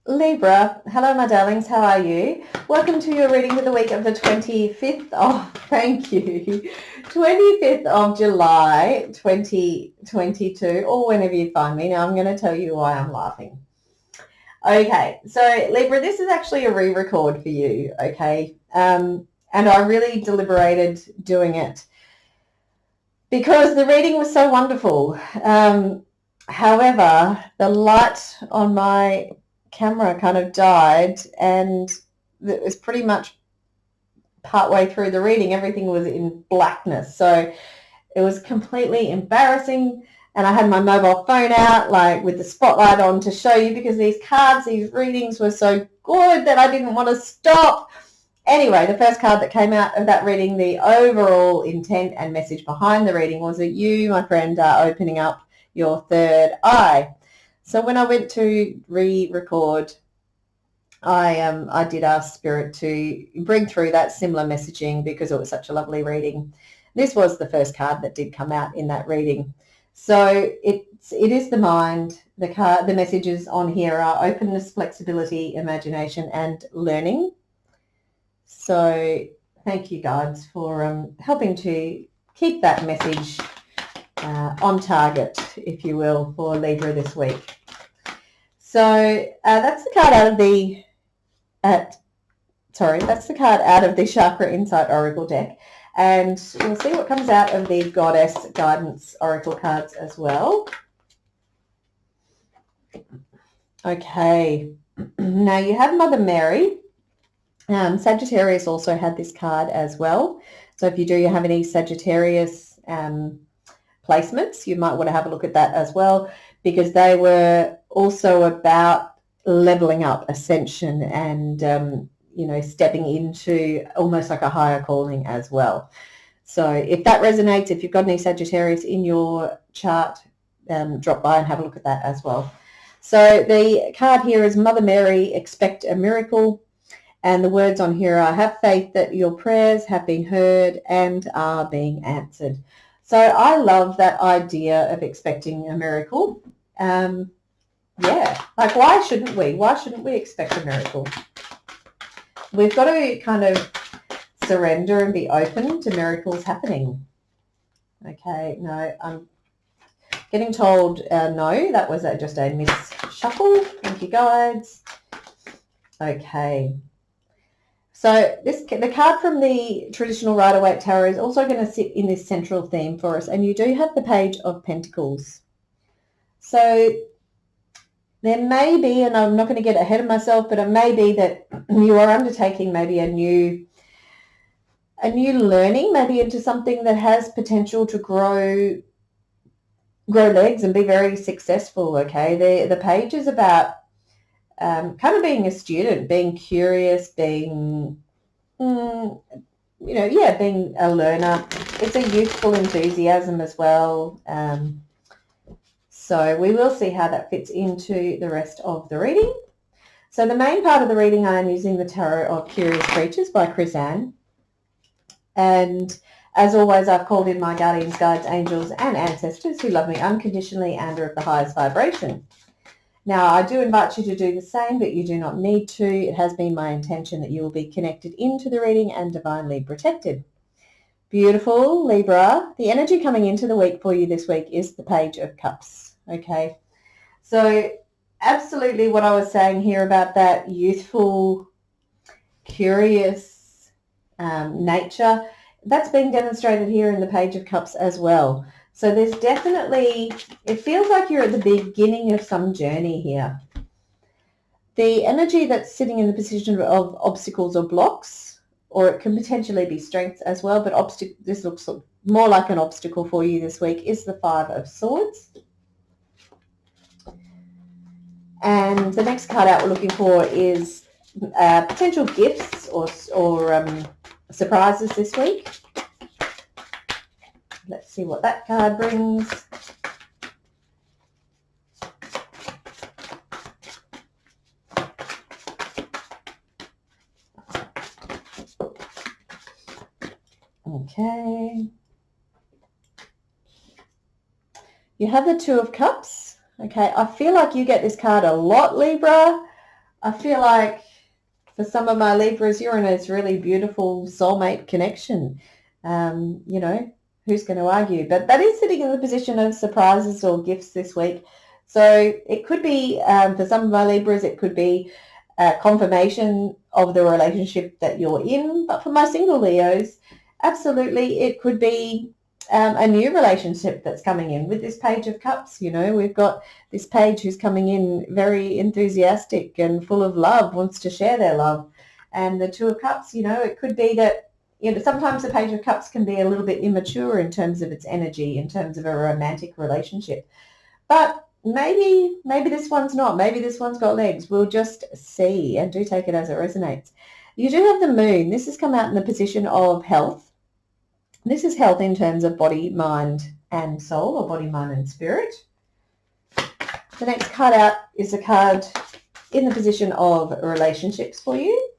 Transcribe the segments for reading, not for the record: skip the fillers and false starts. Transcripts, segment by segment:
Libra, hello my darlings, how are you? Welcome to your reading for the week of the 25th thank you, 25th of July 2022, or whenever you find me. Now I'm going to tell you why I'm laughing. Okay, so Libra, this is actually a re-record for you, okay? And I really deliberated doing it because the reading was so wonderful. However, the light on my camera kind of died, and it was pretty much partway through the reading, everything was in blackness. So it was completely embarrassing. And I had my mobile phone out, like with the spotlight on, to show you, because these cards, these readings were so good that I didn't want to stop. Anyway, the first card that came out of that reading, the overall intent and message behind the reading, was that you, my friend, are opening up your third eye. So when I went to re-record, I did ask Spirit to bring through that similar messaging because it was such a lovely reading. This was the first card that did come out in that reading. So it is the mind. The messages on here are openness, flexibility, imagination, and learning. So thank you, guides, for helping to keep that message on target, if you will, for Libra this week. So that's the card out of the that's the card out of the Chakra Insight Oracle deck, and we'll see what comes out of the Goddess Guidance Oracle cards as well. Okay, now you have Mother Mary. Sagittarius also had this card as well. So if you do have any Sagittarius placements, you might want to have a look at that as well, because they were also about leveling up, ascension, and stepping into almost like a higher calling as well. So if that resonates, if you've got any Sagittarius in your chart, drop by and have a look at that as well. So the card here is Mother Mary, expect a miracle. And the words on here are, have faith that your prayers have been heard and are being answered. So I love that idea of expecting a miracle. Like why shouldn't we? Why shouldn't we expect a miracle? We've got to kind of surrender and be open to miracles happening. Okay, no, I'm getting told no, that was just a miss-shuffle. Thank you, guides. Okay. So the card from the traditional Rider-Waite Tarot is also going to sit in this central theme for us, and you do have the Page of Pentacles. So there may be, and I'm not going to get ahead of myself, but it may be that you are undertaking maybe a new learning, maybe into something that has potential to grow legs and be very successful. Okay, the page is about kind of being a student, being curious, being being a learner. It's a youthful enthusiasm as well. So we will see how that fits into the rest of the reading. So the main part of the reading, I am using the Tarot of Curious Creatures by Chris Ann. And as always, I've called in my guardians, guides, angels, and ancestors who love me unconditionally and are of the highest vibration. Now, I do invite you to do the same, but you do not need to. It has been my intention that you will be connected into the reading and divinely protected. Beautiful, Libra. The energy coming into the week for you this week is the Page of Cups. Okay, so absolutely what I was saying here about that youthful, curious nature, that's being demonstrated here in the Page of Cups as well. So there's definitely, it feels like you're at the beginning of some journey here. The energy that's sitting in the position of obstacles or blocks, or it can potentially be strengths as well, but this looks more like an obstacle for you this week, is the Five of Swords. And the next card out we're looking for is potential gifts or surprises this week. Let's see what that card brings. Okay. You have the Two of Cups. Okay, I feel like you get this card a lot, Libra. I feel like for some of my Libras, you're in this really beautiful soulmate connection. You know, who's going to argue? But that is sitting in the position of surprises or gifts this week. So it could be, for some of my Libras, it could be confirmation of the relationship that you're in. But for my single Leos, absolutely, it could be a new relationship that's coming in with this Page of Cups. You know, we've got this page who's coming in very enthusiastic and full of love, wants to share their love. And the Two of Cups, you know, it could be that, you know, sometimes the Page of Cups can be a little bit immature in terms of its energy, in terms of a romantic relationship. But maybe this one's not. Maybe this one's got legs. We'll just see, and do take it as it resonates. You do have the Moon. This has come out in the position of health. This is health in terms of body, mind, and soul, or body, mind, and spirit. The next card out is a card in the position of relationships for you.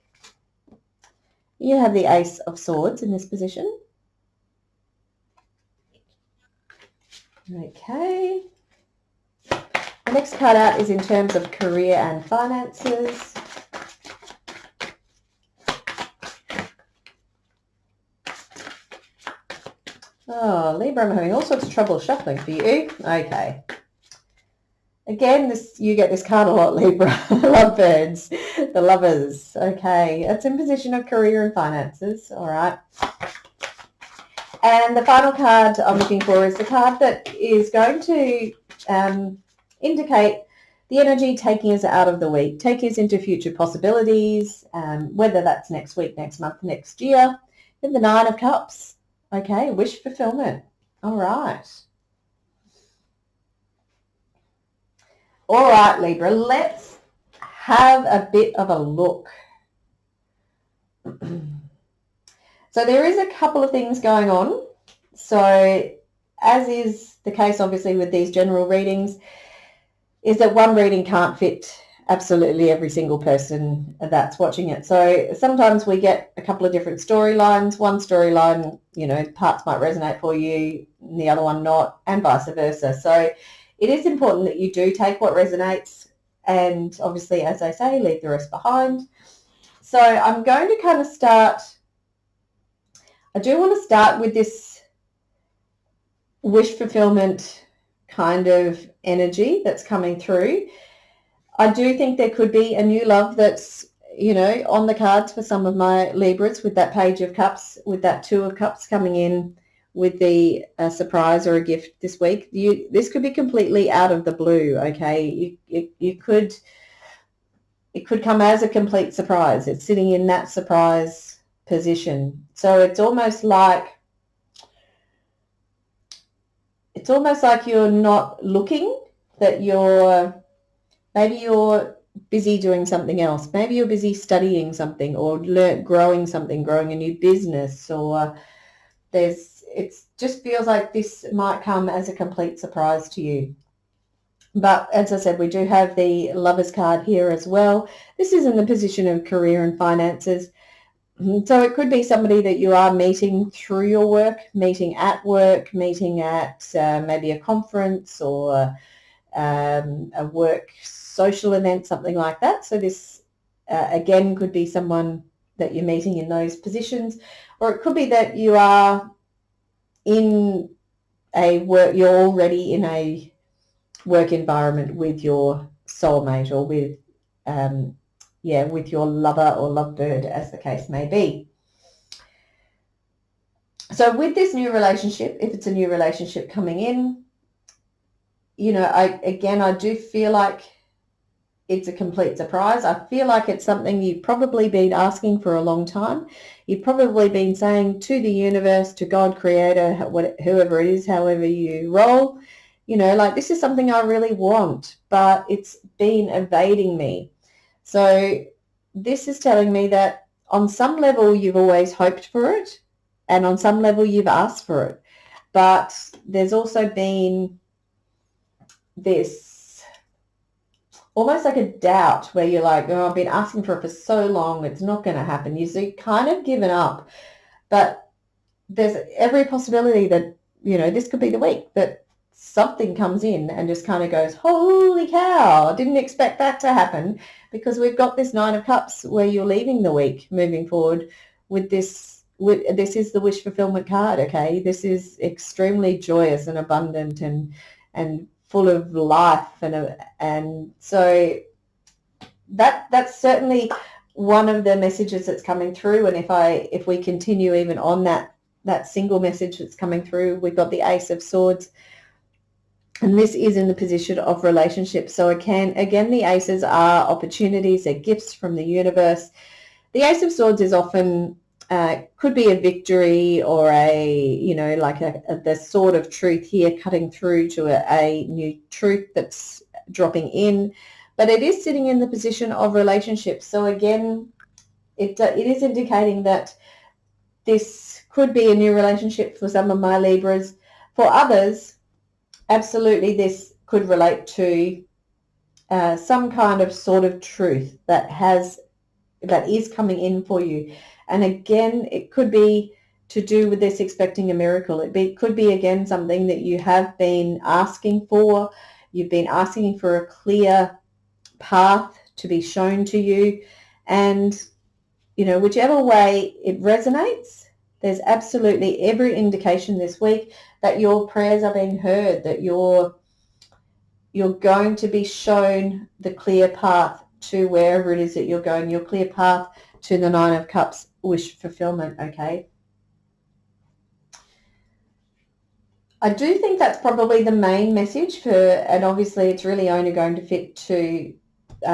You have the Ace of Swords in this position. Okay. The next card out is in terms of career and finances. Oh, Libra, I'm having all sorts of trouble shuffling for you. Okay. Again, you get this card a lot, Libra. Lovebirds, the lovers. Okay, it's in position of career and finances. All right. And the final card I'm looking for is the card that is going to indicate the energy taking us out of the week, taking us into future possibilities, whether that's next week, next month, next year. Then the Nine of Cups. Okay, wish fulfillment. All right. All right, Libra, let's have a bit of a look. So there is a couple of things going on. So as is the case, obviously, with these general readings, is that one reading can't fit absolutely every single person that's watching it. So sometimes we get a couple of different storylines. One storyline, you know, parts might resonate for you, and the other one not, and vice versa. So it is important that you do take what resonates and obviously, as I say, leave the rest behind. So I'm going to kind of start, I do want to start with this wish fulfillment kind of energy that's coming through. I do think there could be a new love that's, you know, on the cards for some of my Libras, with that Page of Cups, with that Two of Cups coming in with the surprise or a gift this week. This could be completely out of the blue, okay? It could come as a complete surprise. It's sitting in that surprise position. So it's almost like you're not looking, that maybe you're busy doing something else. Maybe you're busy studying something, or growing something, growing a new business, or it just feels like this might come as a complete surprise to you. But as I said, we do have the Lovers card here as well. This is in the position of career and finances. So it could be somebody that you are meeting through your work, meeting at work, meeting at maybe a conference or a work social event, something like that. So this, again, could be someone that you're meeting in those positions. Or it could be that you are in you're already in a work environment with your soulmate, or with with your lover or lovebird, as the case may be. So with this new relationship, if it's a new relationship coming in, you know, I do feel like it's a complete surprise. I feel like it's something you've probably been asking for a long time. You've probably been saying to the universe, to God, Creator, whoever it is, however you roll, you know, like, this is something I really want, but it's been evading me. So this is telling me that on some level you've always hoped for it, and on some level you've asked for it. But there's also been this almost like a doubt where you're like, oh, I've been asking for it for so long, it's not going to happen. You've kind of given up. But there's every possibility that, you know, this could be the week that something comes in and just kind of goes, holy cow, I didn't expect that to happen, because we've got this Nine of Cups where you're leaving the week moving forward with this. This is the wish fulfillment card, okay? This is extremely joyous and abundant and full of life, and so that's certainly one of the messages that's coming through. And if we continue even on that single message that's coming through, we've got the Ace of Swords, and this is in the position of relationships. So again, the aces are opportunities, they're gifts from the universe. The Ace of Swords is often could be a victory or like the sword of truth here, cutting through to a new truth that's dropping in, but it is sitting in the position of relationships. So again, it is indicating that this could be a new relationship for some of my Libras. For others, absolutely, this could relate to some kind of sort of truth that is coming in for you. And again, it could be to do with this expecting a miracle. It could be, again, something that you have been asking for. You've been asking for a clear path to be shown to you. And, whichever way it resonates, there's absolutely every indication this week that your prayers are being heard, that you're going to be shown the clear path to wherever it is that you're going, your clear path to the Nine of Cups wish fulfillment, okay? I do think that's probably the main message and obviously it's really only going to fit to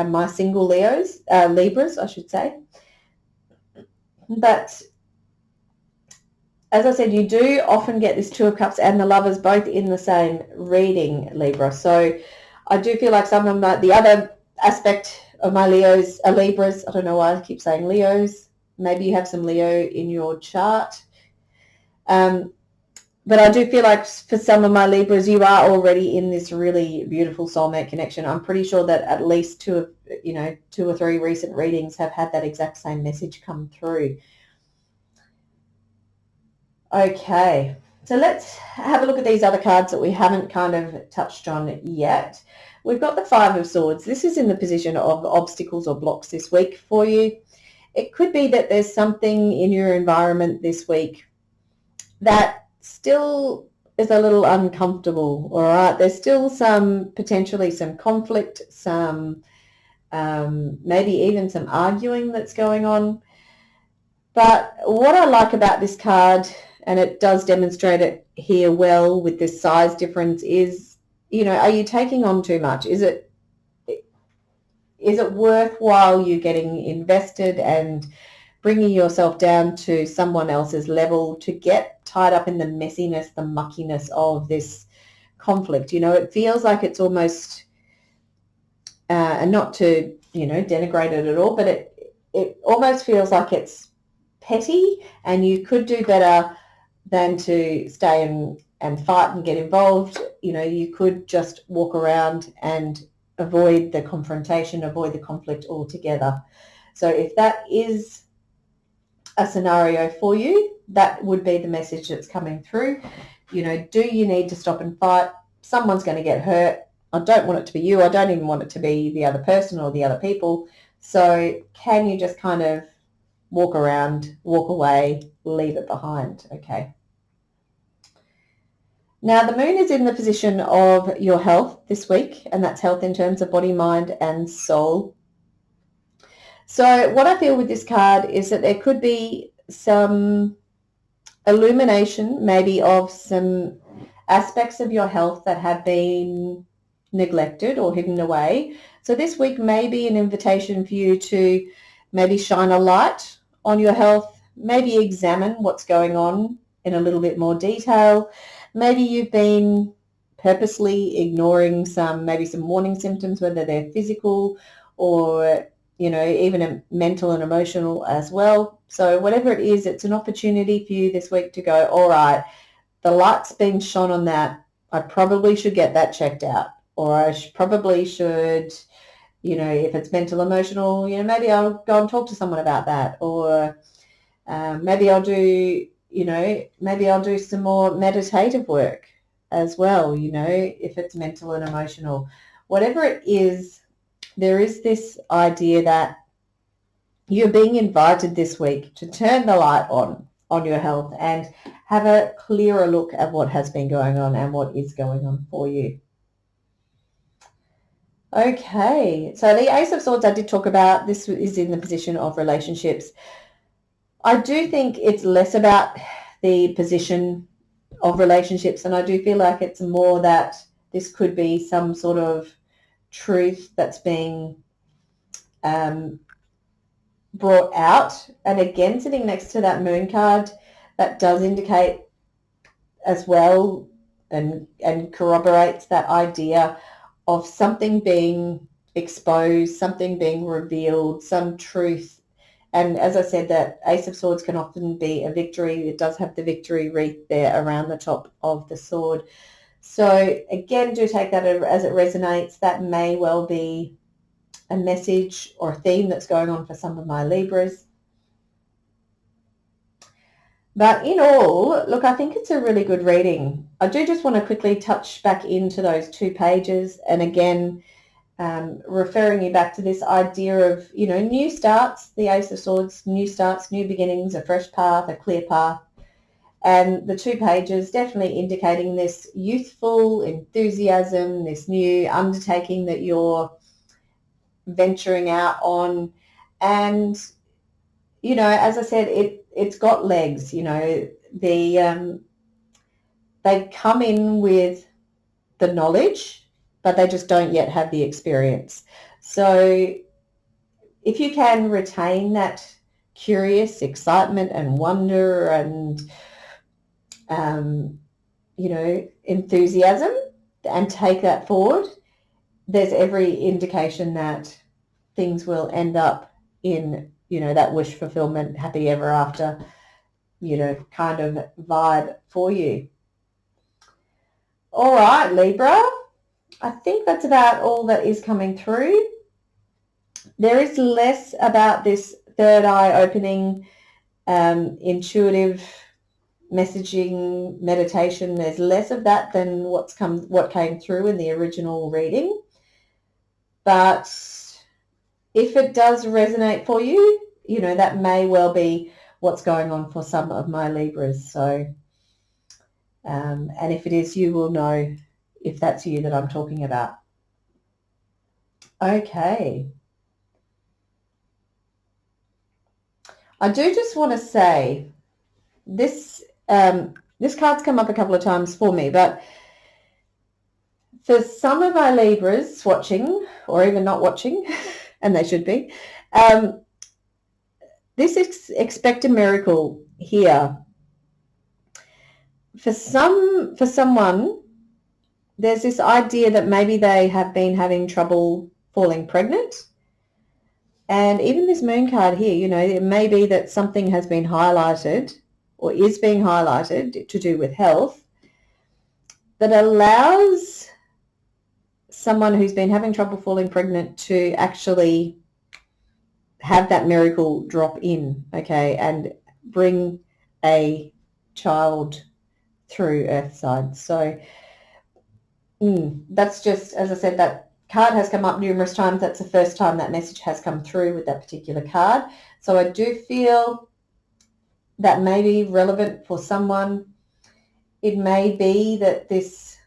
my single Libras, I should say. But as I said, you do often get this Two of Cups and the Lovers both in the same reading, Libra. So I do feel like some of the other aspect of my Libras, I don't know why I keep saying Leos. Maybe you have some Leo in your chart. But I do feel like for some of my Libras, you are already in this really beautiful soulmate connection. I'm pretty sure that at least two or three recent readings have had that exact same message come through. Okay, so let's have a look at these other cards that we haven't kind of touched on yet. We've got the Five of Swords. This is in the position of obstacles or blocks this week for you. It could be that there's something in your environment this week that still is a little uncomfortable, all right? There's still potentially some conflict, some maybe even some arguing that's going on. But what I like about this card, and it does demonstrate it here well with this size difference, is, are you taking on too much? Is it worthwhile you getting invested and bringing yourself down to someone else's level to get tied up in the messiness, the muckiness of this conflict? It feels like it's almost, and not to, denigrate it at all, but it almost feels like it's petty, and you could do better than to stay and fight and get involved. You could just walk around and avoid the confrontation, avoid the conflict altogether. So if that is a scenario for you, that would be the message that's coming through. Do you need to stop and fight? Someone's going to get hurt. I don't want it to be you. I don't even want it to be the other person or the other people. So can you just kind of walk around, walk away, leave it behind, okay? Now, the moon is in the position of your health this week, and that's health in terms of body, mind, and soul. So what I feel with this card is that there could be some illumination, maybe, of some aspects of your health that have been neglected or hidden away. So this week may be an invitation for you to maybe shine a light on your health, maybe examine what's going on in a little bit more detail. Maybe you've been purposely ignoring some warning symptoms, whether they're physical or, even mental and emotional as well. So whatever it is, it's an opportunity for you this week to go, all right, the light's been shone on that. I probably should get that checked out, or I probably should, if it's mental, emotional, maybe I'll go and talk to someone about that, or maybe I'll do some more meditative work. as well, you know, if it's mental and emotional. Whatever it is, there is this idea that you're being invited this week to turn the light on your health and have a clearer look at what has been going on and what is going on for you. Okay, so the Ace of Swords I did talk about, this is in the position of relationships. I do think it's less about the position of relationships, and I do feel like it's more that this could be some sort of truth that's being brought out. And again, sitting next to that moon card, that does indicate as well and corroborates that idea of something being exposed, something being revealed, some truth. And as I said, that Ace of Swords can often be a victory. It does have the victory wreath there around the top of the sword. So again, do take that as it resonates. That may well be a message or a theme that's going on for some of my Libras. But in all, look, I think it's a really good reading. I do just want to quickly touch back into those 2 pages. And again, referring you back to this idea of, you know, new starts, the Ace of Swords, new starts, new beginnings, a fresh path, a clear path. And the 2 pages definitely indicating this youthful enthusiasm, this new undertaking that you're venturing out on. And, you know, as I said, it's got legs, you know, they come in with the knowledge, but they just don't yet have the experience. So if you can retain that curious excitement and wonder and, you know, enthusiasm and take that forward, there's every indication that things will end up in, you know, that wish fulfillment, happy ever after, you know, kind of vibe for you. All right, Libra, I think that's about all that is coming through. There is less about this third eye opening, intuitive messaging, meditation. There's less of that than what came through in the original reading. But if it does resonate for you, you know, that may well be what's going on for some of my Libras. So, and if it is, you will know if that's you that I'm talking about. Okay. I do just want to say this, this card's come up a couple of times for me, but for some of my Libras watching or even not watching, and they should be, this expect a miracle here. For someone, there's this idea that maybe they have been having trouble falling pregnant. And even this moon card here, you know, it may be that something has been highlighted or is being highlighted to do with health that allows someone who's been having trouble falling pregnant to actually have that miracle drop in, okay, and bring a child through Earthside. So that's just, as I said, that card has come up numerous times. That's the first time that message has come through with that particular card. So I do feel that may be relevant for someone. It may be that this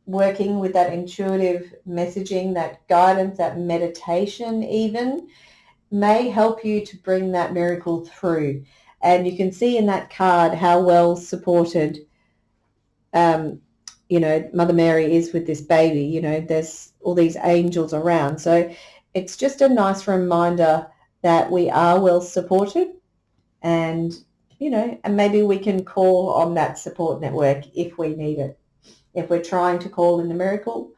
working with that intuitive messaging, that guidance, that meditation even, may help you to bring that miracle through. And you can see in that card how well supported you know, Mother Mary is with this baby. You know, there's all these angels around. So it's just a nice reminder that we are well supported, and, you know, and maybe we can call on that support network if we need it. If we're trying to call in the miracle,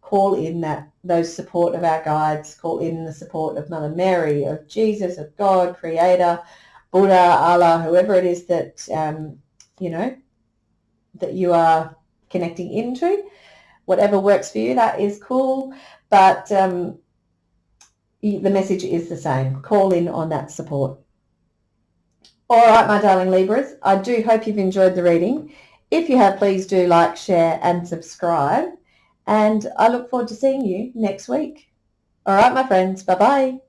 call in those support of our guides, call in the support of Mother Mary, of Jesus, of God, Creator, Buddha, Allah, whoever it is that, you know, that you are connecting into. Whatever works for you, that is cool. But the message is the same. Call in on that support. All right, my darling Libras, I do hope you've enjoyed the reading. If you have, please do like, share and subscribe. And I look forward to seeing you next week. All right, my friends. Bye-bye.